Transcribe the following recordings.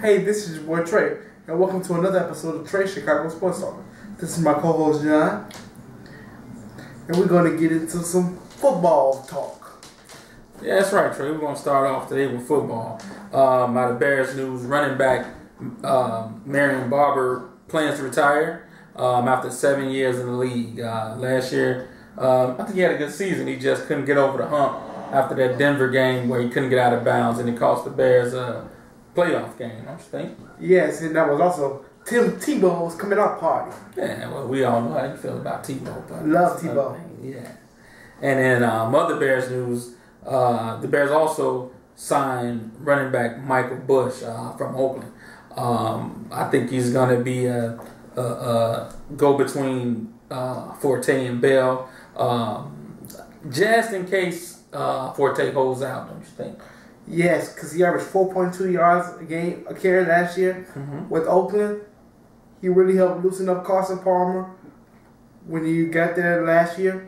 Hey, this is your boy Trey, and welcome to another episode of Trey Chicago Sports Talk. This is my co-host John, and we're going to get into some football talk. Yeah, that's right, Trey. We're going to start off today with football. Out of Bears news, running back Marion Barber plans to retire after 7 years in the league. Last year, I think he had a good season. He just couldn't get over the hump after that Denver game where he couldn't get out of bounds, and it cost the Bears a playoff game, don't you think? Yes, and that was also Tim Tebow's coming out party. Yeah, well, we all know how you feel about Tebow. But love Tebow. Yeah. And then other Bears news, the Bears also signed running back Michael Bush from Oakland. I think he's going to be a go-between Forte and Bell, just in case Forte holds out, don't you think? Yes, because he averaged 4.2 yards a carry last year with Oakland. He really helped loosen up Carson Palmer when he got there last year,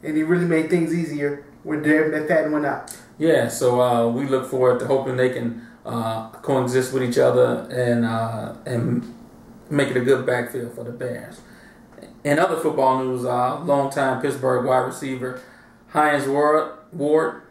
and he really made things easier when that Fadden went out. Yeah, so we look forward to hoping they can coexist with each other and make it a good backfield for the Bears. In other football news, longtime Pittsburgh wide receiver Hines Ward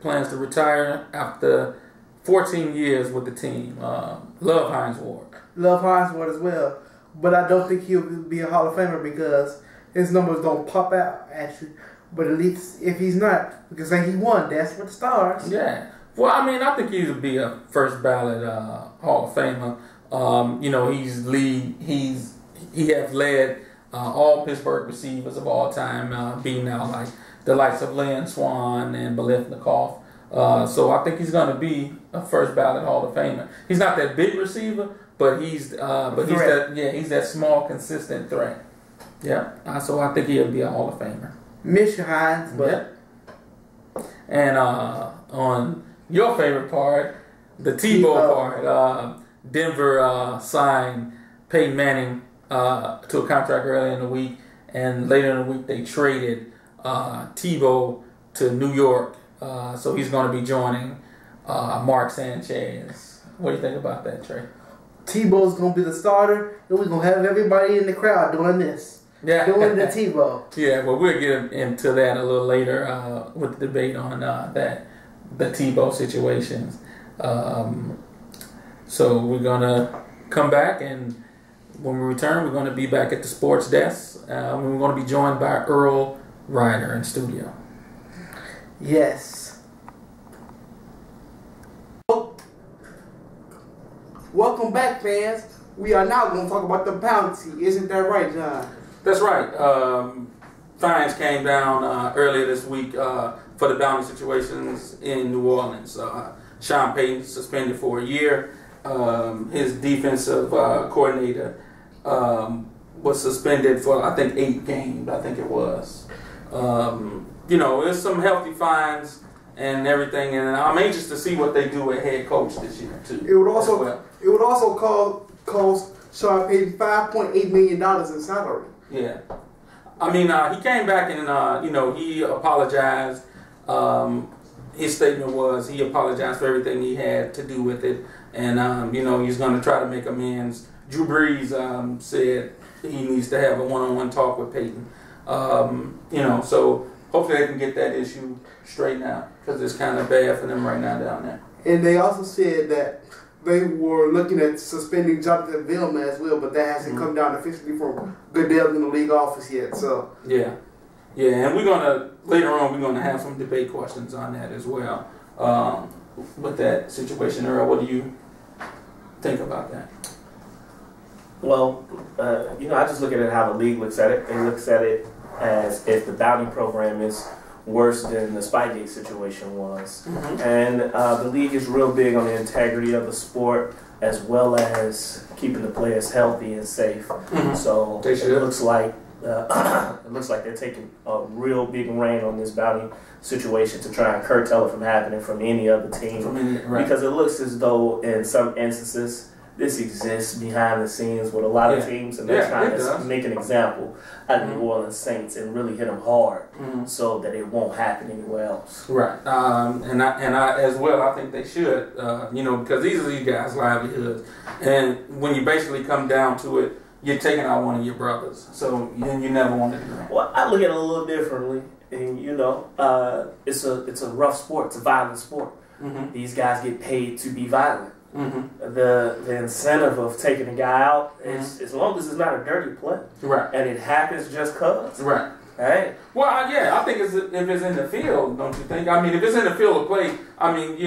plans to retire after 14 years with the team. Love Hines Ward. Love Hines Ward as well. But I don't think he'll be a Hall of Famer because his numbers don't pop out, actually. But at least if he's not, we can say he won. That's for the stars. Yeah. Well, I mean, I think he would be a first ballot Hall of Famer. He has led all Pittsburgh receivers of all time, beating out like the likes of Lynn Swann and Biletnikoff. So I think he's going to be a first ballot Hall of Famer. He's not that big receiver, but he's that small, consistent threat. Yeah. So I think he'll be a Hall of Famer. Miss Hines, but yeah. And on your favorite part, the Tebow part, Denver signed Peyton Manning to a contract earlier in the week, and later in the week they traded Tebow to New York, so he's going to be joining Mark Sanchez. What do you think about that, Trey? Tebow's going to be the starter, and we're going to have everybody in the crowd doing this. Yeah. Doing the Tebow. Yeah, well, we'll get into that a little later with the debate on the Tebow situations. So we're going to come back, and when we return, we're going to be back at the sports desk. We're going to be joined by Earl Ryder in studio. Yes. Welcome back, fans. We are now going to talk about the bounty. Isn't that right, John? That's right. Fines came down earlier this week for the bounty situations in New Orleans. Sean Payton suspended for a year. His defensive coordinator was suspended for, I think, 8 games, I think it was. There's some healthy fines and everything, and I'm anxious to see what they do at head coach this year, too. It would also cost Sean Payton $5.8 million in salary. Yeah. I mean, he came back and, he apologized. His statement was he apologized for everything he had to do with it. And, he's going to try to make amends. Drew Brees said he needs to have a one-on-one talk with Peyton. So hopefully they can get that issue straightened out because it's kind of bad for them right now down there. And they also said that they were looking at suspending Jonathan Vilma as well, but that hasn't come down officially from Goodell in the league office yet. So yeah, and later on we're gonna have some debate questions on that as well with that situation. Earl, what do you think about that? Well, I just look at it how the league looks at it. It looks at it as if the bounty program is worse than the Spygate situation was. And the league is real big on the integrity of the sport as well as keeping the players healthy and safe. So it looks like they're taking a real big rein on this bounty situation to try and curtail it from happening from any other team. Right. Because it looks as though in some instances this exists behind the scenes with a lot of teams, and they're trying to make an example out of the New Orleans Saints and really hit them hard so that it won't happen anywhere else. Right. And I as well, I think they should, because these are these guys' livelihoods. And when you basically come down to it, you're taking out one of your brothers. So you never want to do that. Well, I look at it a little differently. And, it's a rough sport. It's a violent sport. These guys get paid to be violent. The incentive of taking a guy out is as long as it's not a dirty play, right? And it happens just cause, right? Right. Well, I think if it's in the field, don't you think? I mean, if it's in the field of play, I mean,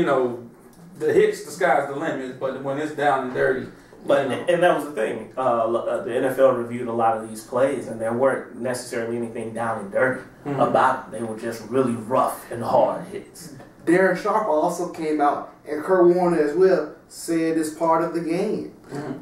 the hits, the sky's the limit. But when it's down and dirty. And that was the thing. The NFL reviewed a lot of these plays, and there weren't necessarily anything down and dirty about them. They were just really rough and hard hits. Darren Sharp also came out, and Kurt Warner as well, said it's part of the game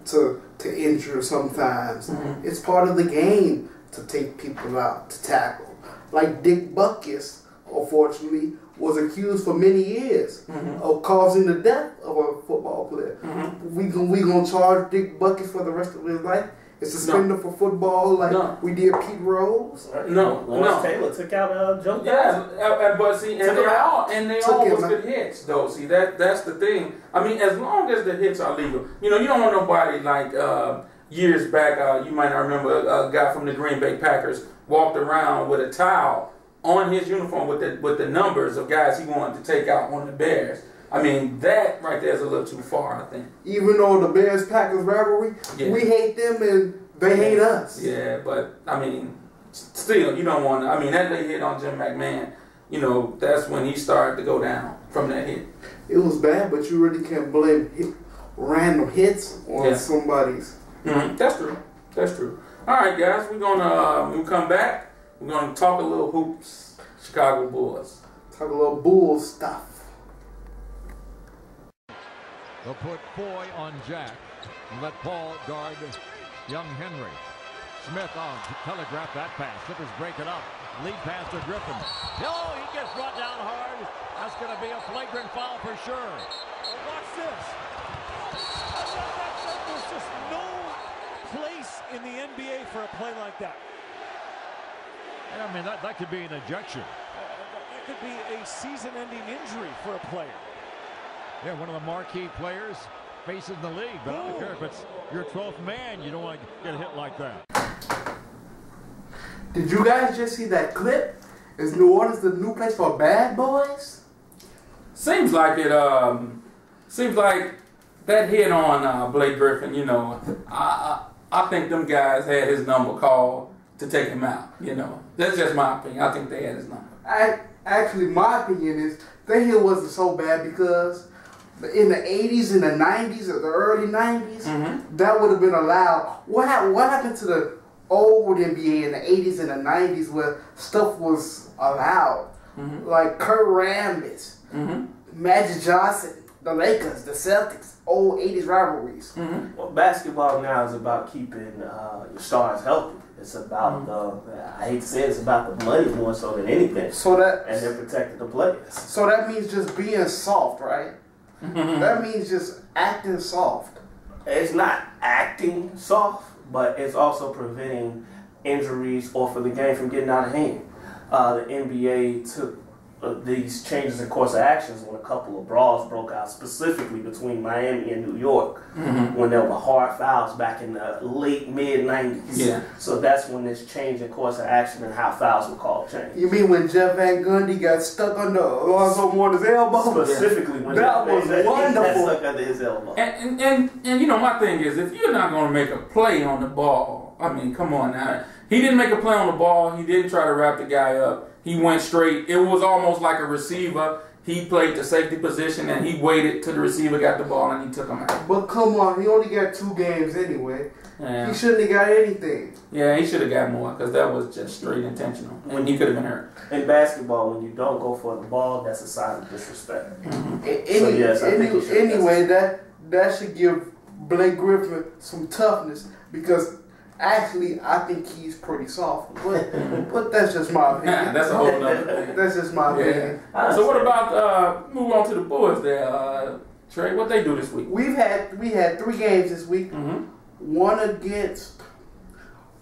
to injure sometimes. It's part of the game to take people out, to tackle. Like Dick Butkus, unfortunately, was accused for many years of causing the death of a football player. We gonna charge Dick Butkus for the rest of his life? It's suspended for football like we did Pete Rose? Lawrence Taylor took out Joe. Yeah, but see, and they all was good hits, though. See, that's the thing. I mean, as long as the hits are legal, you don't want nobody like years back. You might not remember a guy from the Green Bay Packers walked around with a towel on his uniform with the numbers of guys he wanted to take out on the Bears. I mean, that right there is a little too far, I think. Even though the Bears-Packers rivalry, we hate them and they hate us. Yeah, but, I mean, still, you don't want to. I mean, that late hit on Jim McMahon, that's when he started to go down from that hit. It was bad, but you really can't blame random hits on somebody's. That's true. That's true. All right, guys, we're going to when we come back, we're going to talk a little hoops, Chicago Bulls. Talk a little Bulls stuff. They'll put Foy on Jack and let Paul guard young Henry. Smith on to telegraph that pass. Clippers break it up. Lead pass to Griffin. Oh, he gets brought down hard. That's going to be a flagrant foul for sure. Well, watch this. There's just no place in the NBA for a play like that. I mean, that could be an ejection. That could be a season-ending injury for a player. Yeah, one of the marquee players facing the league. But I don't care if it's your 12th man, you don't want to get a hit like that. Did you guys just see that clip? Is New Orleans the new place for bad boys? Seems like it. Seems like that hit on Blake Griffin. I think them guys had his number called to take him out. That's just my opinion. I think they had his number. Actually, my opinion is that hit wasn't so bad because in the 80s and the 90s or the early 90s, that would have been allowed. What happened to the old NBA in the 80s and the 90s where stuff was allowed? Like Kurt Rambis, Magic Johnson, the Lakers, the Celtics, old 80s rivalries. Well, basketball now is about keeping your stars healthy. It's about I hate to say it's about the money more so than anything. And they're protecting the players. So that means just being soft, right? That means just acting soft. It's not acting soft, but it's also preventing injuries or for the game from getting out of hand. The NBA took these changes in course of actions when a couple of brawls broke out, specifically between Miami and New York, when there were hard fouls back in the late mid-90s. Yeah. So that's when this change in course of action and how fouls were called changed. You mean when Jeff Van Gundy got stuck under Alonzo Mourner's elbow? Specifically when that was wonderful. Got stuck under his elbow. And my thing is, if you're not going to make a play on the ball, I mean, come on now. He didn't make a play on the ball. He didn't try to wrap the guy up. He went straight. It was almost like a receiver. He played the safety position, and he waited till the receiver got the ball, and he took him out. But come on, he only got 2 games anyway. Yeah. He shouldn't have got anything. Yeah, he should have got more because that was just straight intentional. And he could have been hurt. In basketball, when you don't go for the ball, that's a sign of disrespect. Anyway, that should give Blake Griffin some toughness because actually I think he's pretty soft. But that's just my opinion. That's a whole nother thing. That's just my opinion. So what about move on to the Bulls there? Trey, what they do this week? We had 3 games this week. One against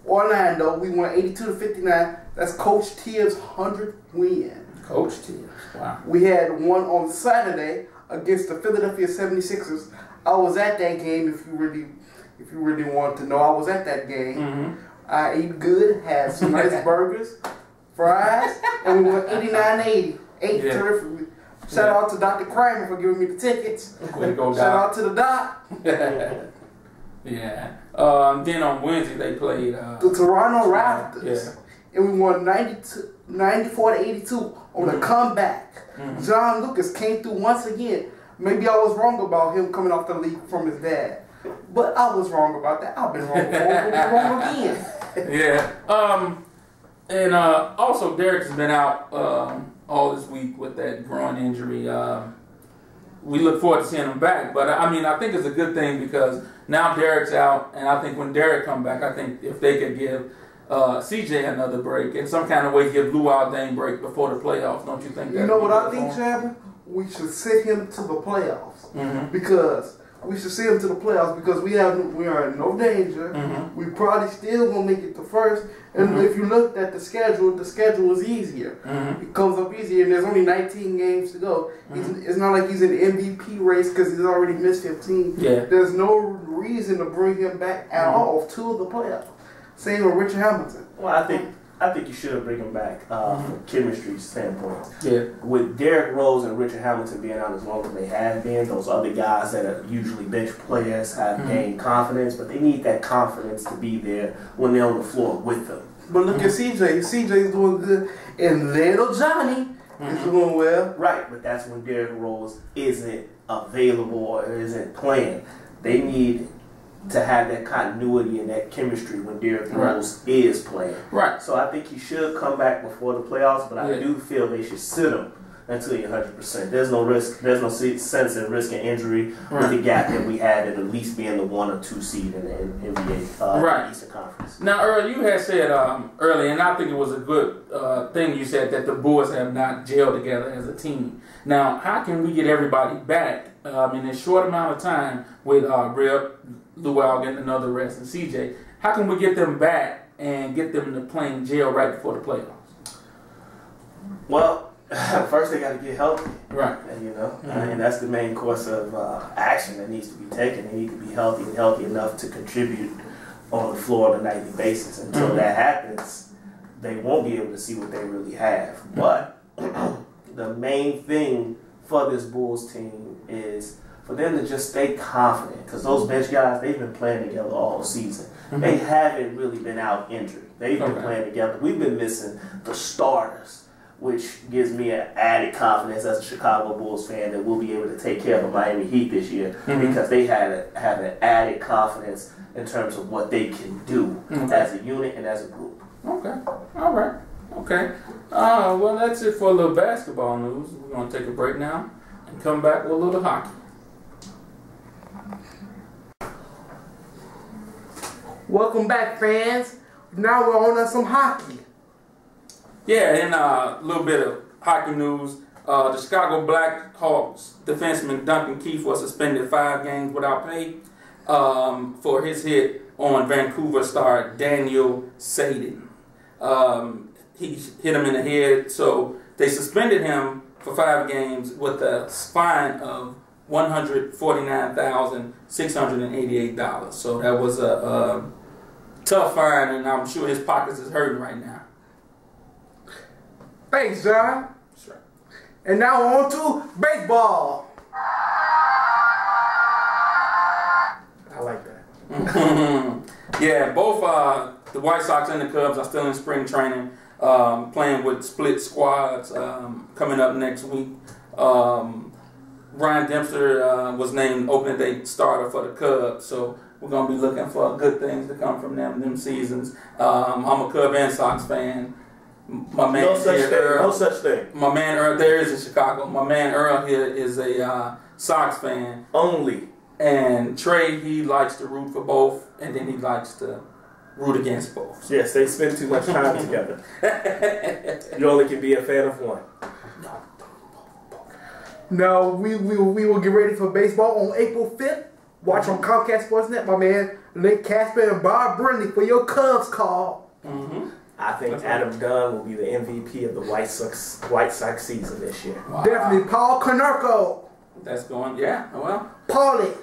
Orlando. We won 82-59. That's Coach Tibbs' 100th win. Coach Tibbs. Wow. We had one on Saturday against the Philadelphia 76ers. I was at that game. If you really want to know, I was at that game. I ate good, had some nice burgers, fries, and we went 89-80. Terrific. Shout out to Dr. Kramer for giving me the tickets. Shout out to the doc. Yeah. Then on Wednesday they played the Toronto Raptors. Yeah. And we won 94-82 on a comeback. John Lucas came through once again. Maybe I was wrong about him coming off the league from his dad. But I was wrong about that. I've been wrong before. I'll be wrong again. Yeah. And also Derek has been out all this week with that groin injury. We look forward to seeing him back. But I mean, I think it's a good thing because now Derek's out, and I think when Derek come back, I think if they could give CJ another break in some kind of way, give Luau Dane break before the playoffs, don't you think? You know what I think, Champion? We should send him to the playoffs because we should send him to the playoffs because we are in no danger. We probably still gonna make it to first. And if you looked at the schedule is easier. It comes up easier, and there's only 19 games to go. It's not like he's in the MVP race because he's already missed 15. Yeah. There's no reason to bring him back at all to the playoffs. Same with Richard Hamilton. Well, I think you should bring him back from a chemistry standpoint. Yeah. With Derrick Rose and Richard Hamilton being out as long as they have been, those other guys that are usually bench players have gained confidence, but they need that confidence to be there when they're on the floor with them. But look at CJ. CJ's doing good, and little Johnny is doing well. Right, but that's when Derrick Rose isn't available or isn't playing. They need to have that continuity and that chemistry when Derrick Rose is playing. Right. So I think he should come back before the playoffs, but I do feel they should sit him until you're 100%. There's no risk. There's no sense in risking injury with the gap that we had at least being the 1 or 2 seed in the NBA Eastern Conference. Now, Earl, you had said earlier, and I think it was a good thing you said that the Bulls have not gelled together as a team. Now, how can we get everybody back in a short amount of time with Rip, Luau getting another rest, and CJ? How can we get them back and get them to playing jail right before the playoffs? Well, first they got to get healthy, right? And, and that's the main course of action that needs to be taken. They need to be healthy and healthy enough to contribute on the floor on a nightly basis. Until that happens, they won't be able to see what they really have. But the main thing for this Bulls team is for them to just stay confident, because those bench guys, they've been playing together all season. They haven't really been out injured. They've been playing together. We've been missing the starters, which gives me an added confidence as a Chicago Bulls fan that we'll be able to take care of the Miami Heat this year because they have an added confidence in terms of what they can do as a unit and as a group. Okay. All right. Okay. Well, that's it for a little basketball news. We're going to take a break now and come back with a little hockey. Welcome back, fans. Now we're on some hockey. Yeah, and a little bit of hockey news. The Chicago Blackhawks defenseman Duncan Keith was suspended 5 games without pay for his hit on Vancouver star Daniel Sadin. He hit him in the head, so they suspended him for 5 games with a fine of $149,688. So that was a tough fine, and I'm sure his pockets is hurting right now. Thanks, John. Sure. And now on to baseball. I like that. Yeah, both the White Sox and the Cubs are still in spring training, playing with split squads coming up next week. Ryan Dempster was named opening day starter for the Cubs, so we're going to be looking for good things to come from them seasons. I'm a Cub and Sox fan. My man no such thing. My man Earl there is in Chicago. My man Earl here is a Sox fan. Only. And Trey, he likes to root for both, and then he likes to root against both. Yes, they spend too much time together. You only can be a fan of one. No, we will get ready for baseball on April 5th. Watch on Comcast Sportsnet, my man, Lake Casper and Bob Brindley for your Cubs call. I think Adam Dunn will be the MVP of the White Sox season this year. Wow. Definitely Paul Konerko. That's going, yeah, well. Paulie.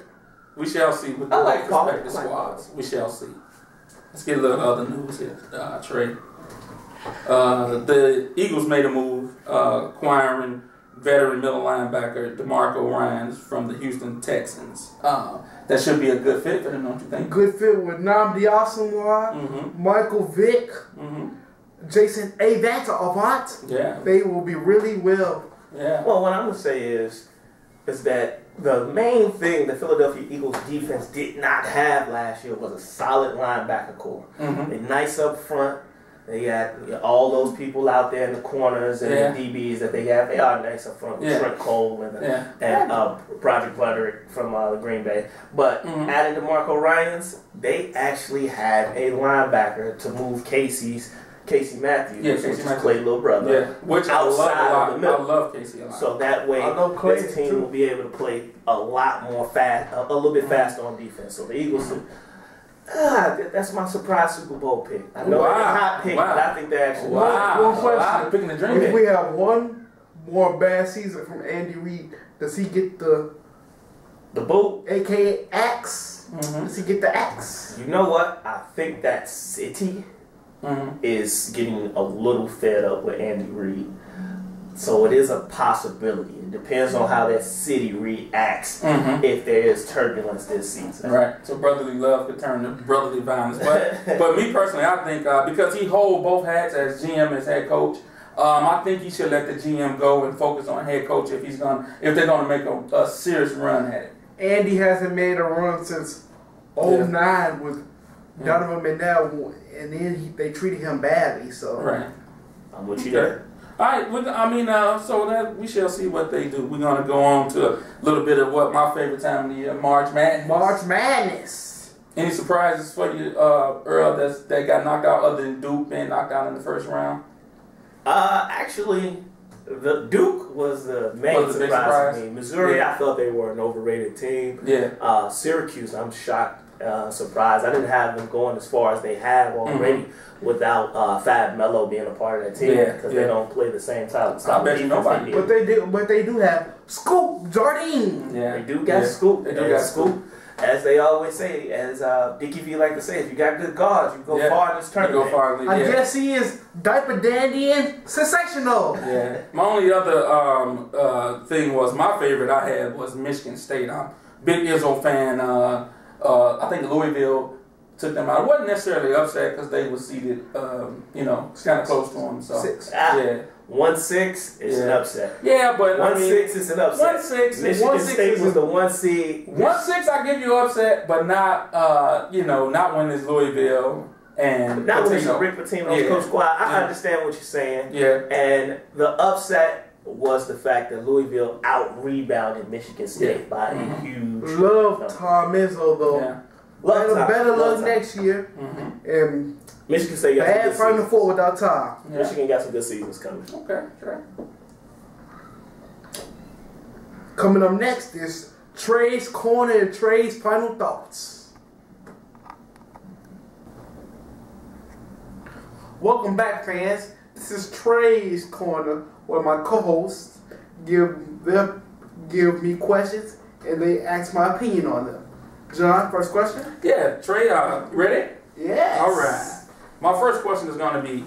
We shall see with the respective squads. We shall see. Let's get a little other news here, Trey. The Eagles made a move acquiring veteran middle linebacker DeMarco Ryans from the Houston Texans. That should be a good fit for them, don't you think? Good fit with Nnamdi Asomugha, Michael Vick, Jason Avant. Yeah. They will be really well. Yeah. Well, what I'm going to say is that the main thing the Philadelphia Eagles defense did not have last year was a solid linebacker core. They're nice up front. They got all those people out there in the corners and the DBs that they have. They are nice up front with Trent Cole and Project Broderick from Green Bay. But adding DeMarco Ryans, they actually had a linebacker to move Casey Matthews, which is Clay's little brother. Yeah, which I love a lot. I love Casey a lot. So that way, this team will be able to play a lot more fast, a little bit faster on defense. So the Eagles, that's my surprise Super Bowl pick. I know it's a hot pick, but I think they actually. One question: picking the dream. If we have one more bad season from Andy Reid, does he get the boot, aka axe? Does he get the axe? You know what? I think that City is getting a little fed up with Andy Reid. So it is a possibility. It depends on how that city reacts if there is turbulence this season. Right. So brotherly love could turn to brotherly violence. But me personally, I think because he holds both hats as GM as head coach, I think he should let the GM go and focus on head coach if they're gonna make a serious run at it. Andy hasn't made a run since 2009 with Donovan Mandel, and then they treated him badly. So I'm with you there. All right, so that we shall see what they do. We're gonna go on to a little bit of what my favorite time of the year, March Madness. March Madness. Any surprises for you, Earl, that got knocked out other than Duke being knocked out in the first round? Actually, the Duke was the main surprise to me. Missouri, I thought they were an overrated team. Yeah. Syracuse, I'm shocked, surprised. I didn't have them going as far as they have already without Fab Melo being a part of that team because they don't play the same type. I bet you nobody. But they do have Scoop Jardine. Yeah, they do got Scoop. They do got Scoop. As they always say, as Dickie V like to say, if you got good guards, you go far in this tournament. You go far. I guess he is diaper dandy and sensational. Yeah. My only other thing was my favorite I had was Michigan State. I'm a big Izzo fan. I think Louisville took them out. It wasn't necessarily upset because they were seated, kind of close to them. So 1-6 is an upset. Yeah, but 1-6 is an upset. 1-6. Michigan State was the 1 seed. 1-6, I give you upset, but not not when it's Louisville and not when it's Rick Pitino's coach squad. I understand what you're saying. Yeah. And the upset was the fact that Louisville out-rebounded Michigan State by a huge. Love Tom Izzo though. Yeah. Better luck next year. And Michigan State got bad Final Four without Tom. Yeah. Michigan got some good seasons coming. Okay, sure. Coming up next is Trey's Corner and Trey's Final Thoughts. Welcome back, fans. This is Trey's Corner, where my co-hosts give me questions and they ask my opinion on them. John, first question? Yeah, Trey, ready? Yes. All right. My first question is going to be,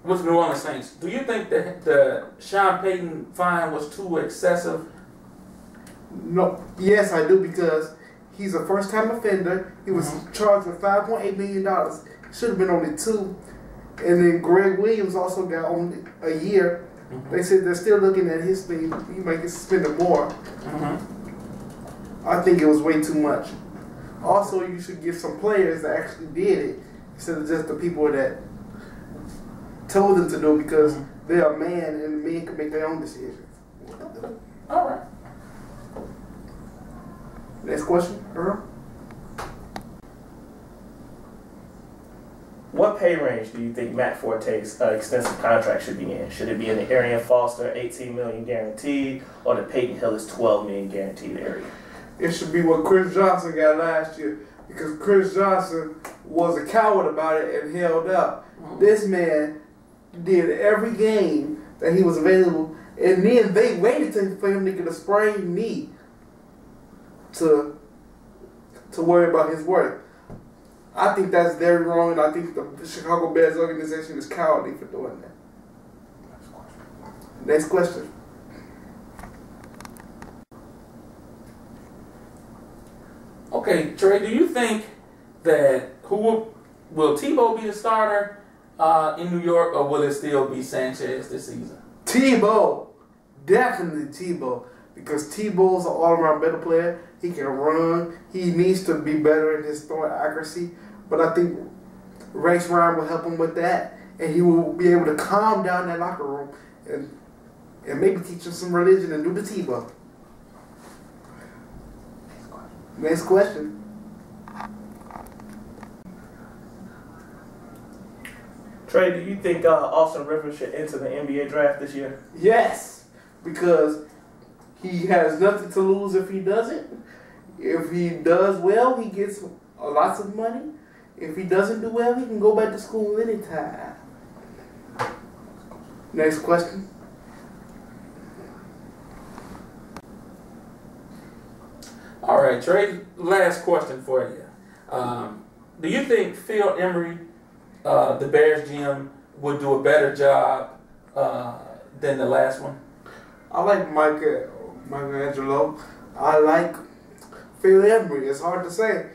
with New Orleans Saints, do you think that the Sean Payton fine was too excessive? No. Yes, I do, because he's a first-time offender. He was charged with $5.8 million. Should have been only $2 million. And then Greg Williams also got only a year. They said they're still looking at his thing. He might get suspended more. I think it was way too much. Also, you should give some players that actually did it instead of just the people that told them to do it, because they're a man and men can make their own decisions. All right. Next question, Earl. what pay range do you think Matt Forte's extensive contract should be in? Should it be in the Arian Foster $18 million guaranteed, or the Peyton Hillis $12 million guaranteed area? It should be what Chris Johnson got last year, because Chris Johnson was a coward about it and held up. This man did every game that he was available, and then they waited for him to get a sprained knee to worry about his worth. I think that's very wrong, and I think the Chicago Bears organization is cowardly for doing that. Next question. Okay, Trey, do you think that will Tebow be the starter in New York, or will it still be Sanchez this season? Tebow. Definitely Tebow. Because Tebow's an all-around better player. He can run. He needs to be better in his throwing accuracy. But I think Rex Ryan will help him with that. And he will be able to calm down that locker room and maybe teach him some religion and do the Tebow. Next question. Trey, do you think Austin Rivers should enter the NBA draft this year? Yes, because he has nothing to lose if he doesn't. If he does well, he gets lots of money. If he doesn't do well, he can go back to school anytime. Next question. All right, Trey, last question for you. Do you think Phil Emery, the Bears GM, would do a better job than the last one? I like Michelangelo. I like Phil Emery. It's hard to say.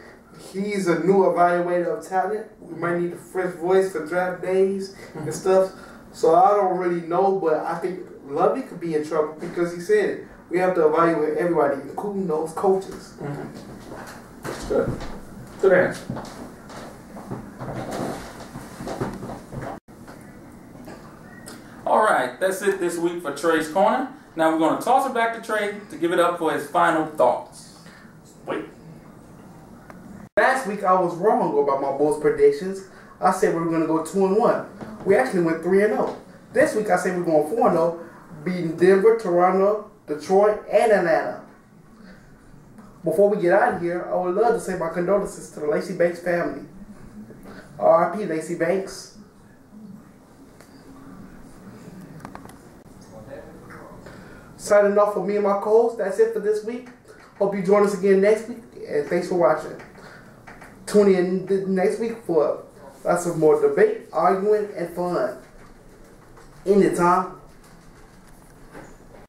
He's a new evaluator of talent. We might need a fresh voice for draft days and stuff. So I don't really know, but I think Lovey could be in trouble because he said it. We have to evaluate everybody, including those coaches. Mm-hmm. Good. Good answer. All right, that's it this week for Trey's Corner. Now we're going to toss it back to Trey to give it up for his final thoughts. Wait. Last week I was wrong about my Bulls predictions. I said we were going to go 2-1. We actually went 3-0. This week I said we're going 4-0, beating Denver, Toronto, Detroit, and Atlanta. Before we get out of here, I would love to say my condolences to the Lacey Banks family. R.I.P. Lacey Banks. Signing off for me and my co-host. That's it for this week. Hope you join us again next week, and thanks for watching. Tune in next week for lots of more debate, arguing, and fun. Anytime.